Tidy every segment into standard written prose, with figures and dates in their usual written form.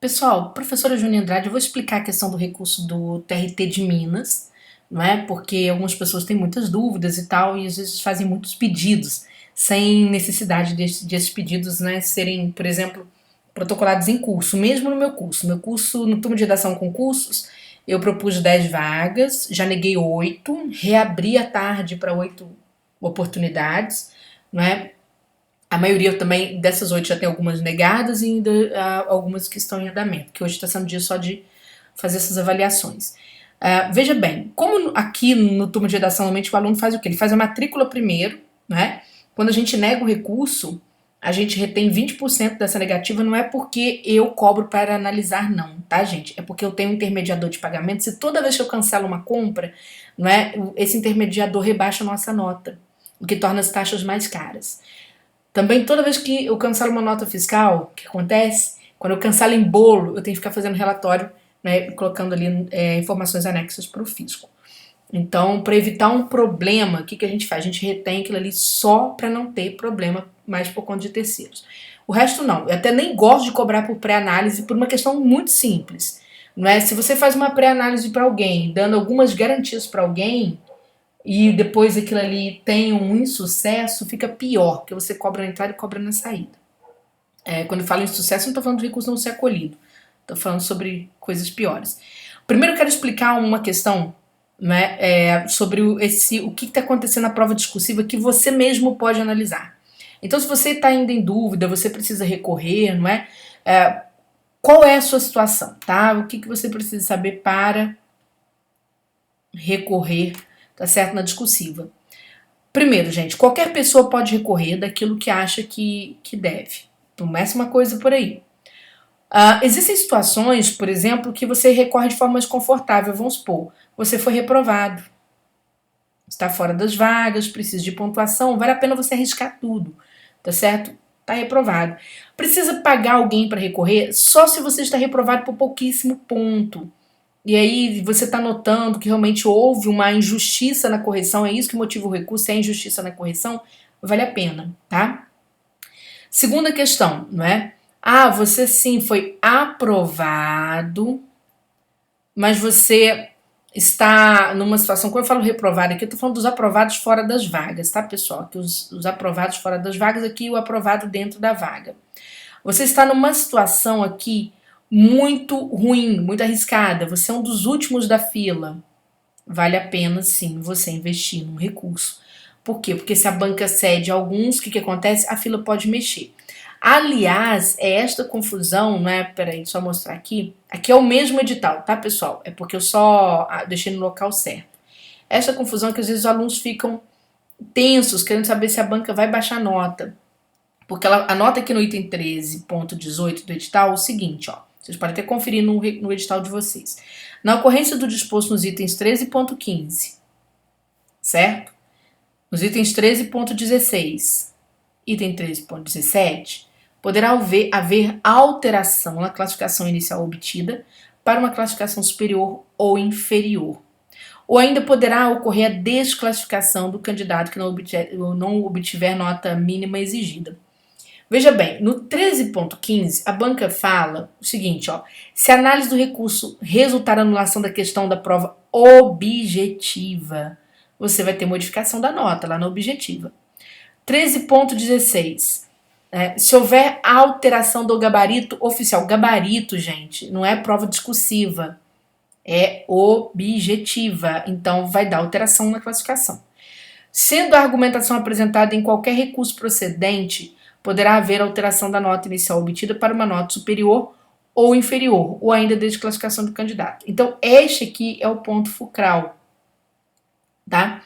Pessoal, professora Júnia Andrade, eu vou explicar a questão do recurso do TRT de Minas, não é? Porque algumas pessoas têm muitas dúvidas e tal, e às vezes fazem muitos pedidos, sem necessidade desses pedidos, né, serem, por exemplo, protocolados em curso, mesmo no meu curso. Meu curso, no turno de redação com cursos, eu propus 10 vagas, já neguei 8, reabri à tarde para 8 oportunidades, não é? A maioria também dessas 8 já tem algumas negadas e ainda algumas que estão em andamento, que hoje está sendo dia só de fazer essas avaliações. Veja bem, como aqui no turma de redação, normalmente o aluno faz o quê? Ele faz a matrícula primeiro, né? Quando a gente nega o recurso, a gente retém 20% dessa negativa, não é porque eu cobro para analisar, não, tá, gente? É porque eu tenho um intermediador de pagamentos e toda vez que eu cancelo uma compra, não é, esse intermediador rebaixa a nossa nota, o que torna as taxas mais caras. Também, toda vez que eu cancelo uma nota fiscal, o que acontece? Quando eu cancelo em bolo, eu tenho que ficar fazendo relatório, né, colocando ali informações anexas para o fisco. Então, para evitar um problema, o que a gente faz? A gente retém aquilo ali só para não ter problema mais por conta de terceiros. O resto não. Eu até nem gosto de cobrar por pré-análise por uma questão muito simples. Não é? Se você faz uma pré-análise para alguém, dando algumas garantias para alguém, e depois aquilo ali tem um insucesso, fica pior, porque você cobra na entrada e cobra na saída. Quando eu falo insucesso, não estou falando de recurso não ser acolhido. Estou falando sobre coisas piores. Primeiro eu quero explicar uma questão, né, sobre o que está acontecendo na prova discursiva que você mesmo pode analisar. Então, se você está ainda em dúvida, você precisa recorrer, não é? Qual é a sua situação, tá? O que você precisa saber para recorrer, tá certo, na discursiva. Primeiro, gente, qualquer pessoa pode recorrer daquilo que acha que deve. Começa uma coisa por aí. Existem situações, por exemplo, que você recorre de forma mais confortável. Vamos supor, você foi reprovado, está fora das vagas, precisa de pontuação, vale a pena você arriscar tudo, tá certo? Está reprovado. Precisa pagar alguém para recorrer só se você está reprovado por pouquíssimo ponto. E aí você está notando que realmente houve uma injustiça na correção, é isso que motiva o recurso, é a injustiça na correção, vale a pena, tá? Segunda questão, não é? Você sim foi aprovado, mas você está numa situação, quando eu falo reprovado aqui, eu estou falando dos aprovados fora das vagas, tá, pessoal? Que os aprovados fora das vagas, aqui o aprovado dentro da vaga. Você está numa situação aqui muito ruim, muito arriscada, você é um dos últimos da fila. Vale a pena, sim, você investir num recurso. Por quê? Porque se a banca cede alguns, o que acontece? A fila pode mexer. Aliás, esta confusão, né? Peraí, só mostrar aqui. Aqui é o mesmo edital, tá, pessoal? É porque eu só deixei no local certo. Essa confusão é que às vezes os alunos ficam tensos, querendo saber se a banca vai baixar a nota. Porque ela anota aqui no item 13.18 do edital o seguinte, ó. Vocês podem até conferir no edital de vocês. Na ocorrência do disposto nos itens 13.15, certo? Nos itens 13.16, item 13.17, poderá haver alteração na classificação inicial obtida para uma classificação superior ou inferior. Ou ainda poderá ocorrer a desclassificação do candidato que não obtiver nota mínima exigida. Veja bem, no 13.15, a banca fala o seguinte, ó, se a análise do recurso resultar em anulação da questão da prova objetiva, você vai ter modificação da nota lá na objetiva. 13.16, se houver alteração do gabarito oficial, gabarito, gente, não é prova discursiva, é objetiva, então vai dar alteração na classificação. Sendo a argumentação apresentada em qualquer recurso procedente, poderá haver alteração da nota inicial obtida para uma nota superior ou inferior, ou ainda desclassificação do candidato. Então, este aqui é o ponto fulcral, tá?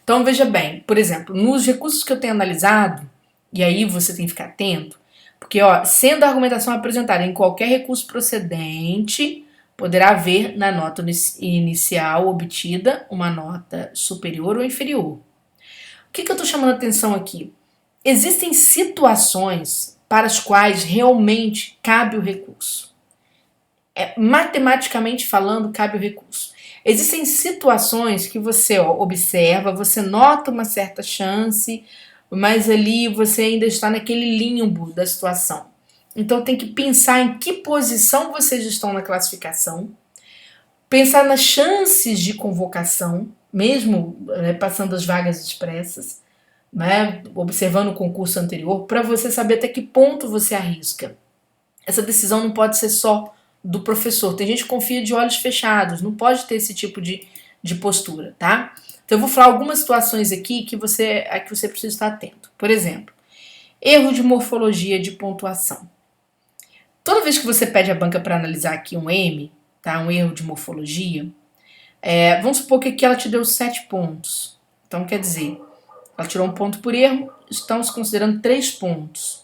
Então, veja bem, por exemplo, nos recursos que eu tenho analisado, e aí você tem que ficar atento, porque, ó, sendo a argumentação apresentada em qualquer recurso procedente, poderá haver na nota inicial obtida uma nota superior ou inferior. O que eu estou chamando a atenção aqui? Existem situações para as quais realmente cabe o recurso. Matematicamente falando, cabe o recurso. Existem situações que você observa, você nota uma certa chance, mas ali você ainda está naquele limbo da situação. Então tem que pensar em que posição vocês estão na classificação, pensar nas chances de convocação, mesmo passando as vagas expressas, né, observando o concurso anterior, para você saber até que ponto você arrisca. Essa decisão não pode ser só do professor. Tem gente que confia de olhos fechados, não pode ter esse tipo de postura, tá? Então eu vou falar algumas situações aqui a que você precisa estar atento. Por exemplo, erro de morfologia de pontuação. Toda vez que você pede à banca para analisar aqui um M, tá, um erro de morfologia, vamos supor que aqui ela te deu 7 pontos. Então quer dizer, ela tirou um ponto por erro, estamos considerando 3 pontos.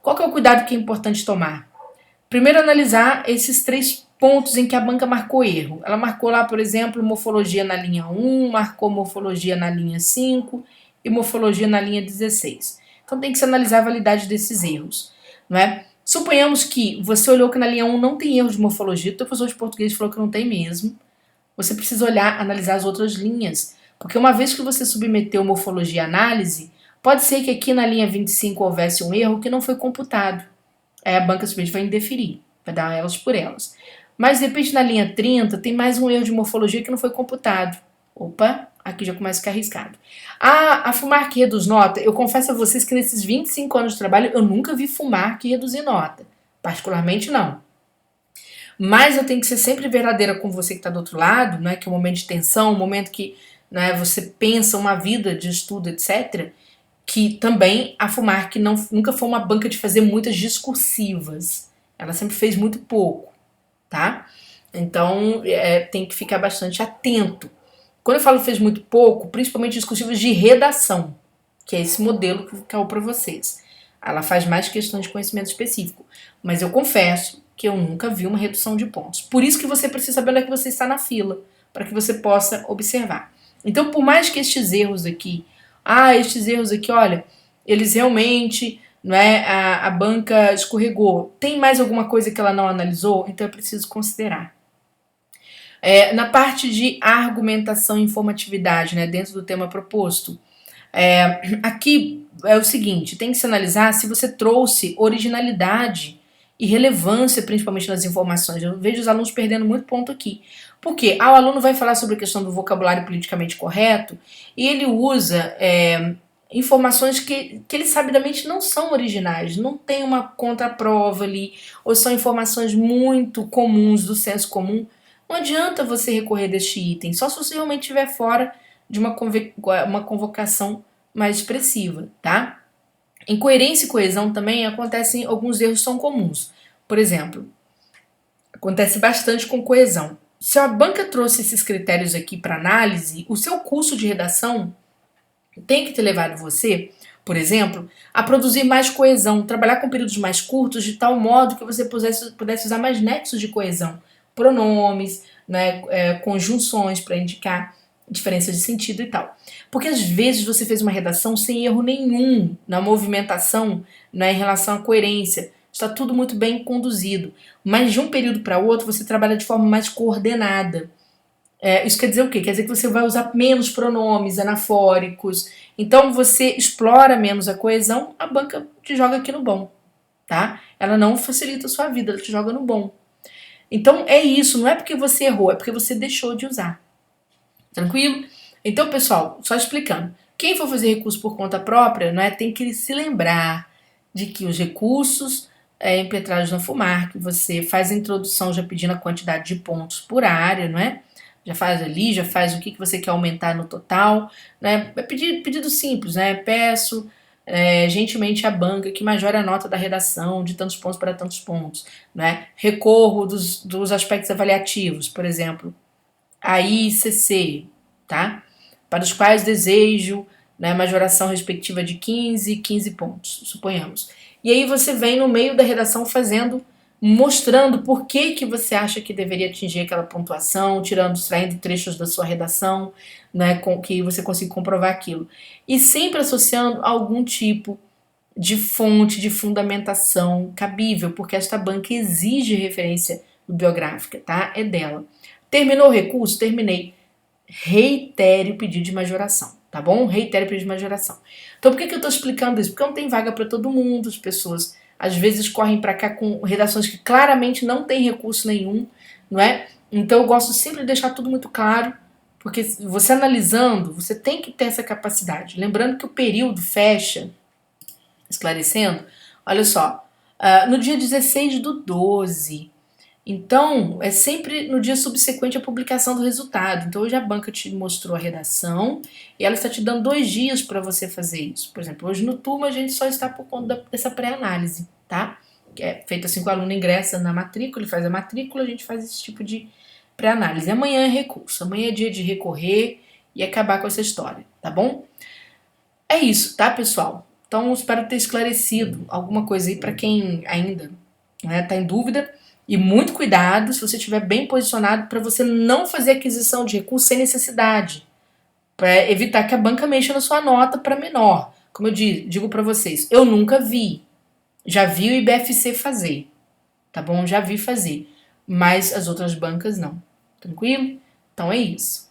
Qual que é o cuidado que é importante tomar? Primeiro, analisar esses 3 pontos em que a banca marcou erro. Ela marcou lá, por exemplo, morfologia na linha 1, marcou morfologia na linha 5 e morfologia na linha 16. Então tem que se analisar a validade desses erros, não é? Suponhamos que você olhou que na linha 1 não tem erro de morfologia, o professor de português falou que não tem mesmo. Você precisa olhar, analisar as outras linhas, porque uma vez que você submeteu morfologia à análise, pode ser que aqui na linha 25 houvesse um erro que não foi computado. Aí a banca simplesmente vai indeferir, vai dar elas por elas. Mas de repente na linha 30 tem mais um erro de morfologia que não foi computado. Opa, aqui já começa a ficar arriscado. A FUMAR que reduz nota, eu confesso a vocês que nesses 25 anos de trabalho eu nunca vi FUMAR que reduzir nota. Particularmente não. Mas eu tenho que ser sempre verdadeira com você que está do outro lado, né, que é um momento de tensão, um momento que, né, você pensa uma vida de estudo, etc., que também a FUMAR nunca foi uma banca de fazer muitas discursivas. Ela sempre fez muito pouco, tá? Então tem que ficar bastante atento. Quando eu falo fez muito pouco, principalmente discursivas de redação, que é esse modelo que caiu para vocês. Ela faz mais questões de conhecimento específico. Mas eu confesso que eu nunca vi uma redução de pontos. Por isso que você precisa saber onde é que você está na fila, para que você possa observar. Então, por mais que estes erros aqui, olha, eles realmente, não é, a banca escorregou. Tem mais alguma coisa que ela não analisou? Então é preciso considerar. Na parte de argumentação e informatividade, né, dentro do tema proposto, aqui é o seguinte, tem que se analisar se você trouxe originalidade e relevância, principalmente nas informações. Eu vejo os alunos perdendo muito ponto aqui. Por quê? O aluno vai falar sobre a questão do vocabulário politicamente correto e ele usa informações que ele sabidamente não são originais, não tem uma contraprova ali, ou são informações muito comuns do senso comum. Não adianta você recorrer deste item, só se você realmente estiver fora de uma convocação mais expressiva, tá? Em coerência e coesão também acontecem alguns erros que são comuns. Por exemplo, acontece bastante com coesão. Se a banca trouxe esses critérios aqui para análise, o seu curso de redação tem que ter levado você, por exemplo, a produzir mais coesão, trabalhar com períodos mais curtos de tal modo que você pudesse usar mais nexos de coesão, pronomes, né, conjunções para indicar diferenças de sentido e tal. Porque às vezes você fez uma redação sem erro nenhum na movimentação, né, em relação à coerência. Está tudo muito bem conduzido. Mas de um período para outro você trabalha de forma mais coordenada. Isso quer dizer o quê? Quer dizer que você vai usar menos pronomes anafóricos. Então você explora menos a coesão, a banca te joga aqui no bom, tá? Ela não facilita a sua vida, ela te joga no bom. Então é isso, não é porque você errou, é porque você deixou de usar. Tranquilo? Então, pessoal, só explicando. Quem for fazer recurso por conta própria, né, tem que se lembrar de que os recursos impetrados na FUMAR, que você faz a introdução já pedindo a quantidade de pontos por área, não é? Já faz ali, já faz o que você quer aumentar no total, né? É pedido simples, né? Peço gentilmente à banca que majore a nota da redação de tantos pontos para tantos pontos, né? Recorro dos aspectos avaliativos, por exemplo, a ICC, tá? Para os quais desejo, né, majoração respectiva de 15 pontos, suponhamos. E aí você vem no meio da redação mostrando por que você acha que deveria atingir aquela pontuação, extraindo trechos da sua redação, né, com que você consiga comprovar aquilo. E sempre associando algum tipo de fonte, de fundamentação cabível, porque esta banca exige referência bibliográfica, tá? É dela. Terminou o recurso? Terminei. Reitere o pedido de majoração, tá bom? Reitere o pedido de majoração. Então, por que eu estou explicando isso? Porque não tem vaga para todo mundo, as pessoas às vezes correm para cá com redações que claramente não tem recurso nenhum, não é? Então eu gosto sempre de deixar tudo muito claro, porque você analisando, você tem que ter essa capacidade. Lembrando que o período fecha, esclarecendo, olha só, no dia 16/12. Então, é sempre no dia subsequente à publicação do resultado. Então, hoje a banca te mostrou a redação e ela está te dando 2 dias para você fazer isso. Por exemplo, hoje no turma a gente só está por conta dessa pré-análise, tá? Que é feito assim que o aluno ingressa na matrícula, ele faz a matrícula, a gente faz esse tipo de pré-análise. Amanhã é recurso, amanhã é dia de recorrer e acabar com essa história, tá bom? É isso, tá, pessoal? Então, espero ter esclarecido alguma coisa aí para quem ainda tá em dúvida. E muito cuidado se você estiver bem posicionado para você não fazer aquisição de recursos sem necessidade, para evitar que a banca mexa na sua nota para menor. Como eu digo para vocês, eu nunca vi. Já vi o IBFC fazer, tá bom? Já vi fazer, mas as outras bancas não. Tranquilo? Então é isso.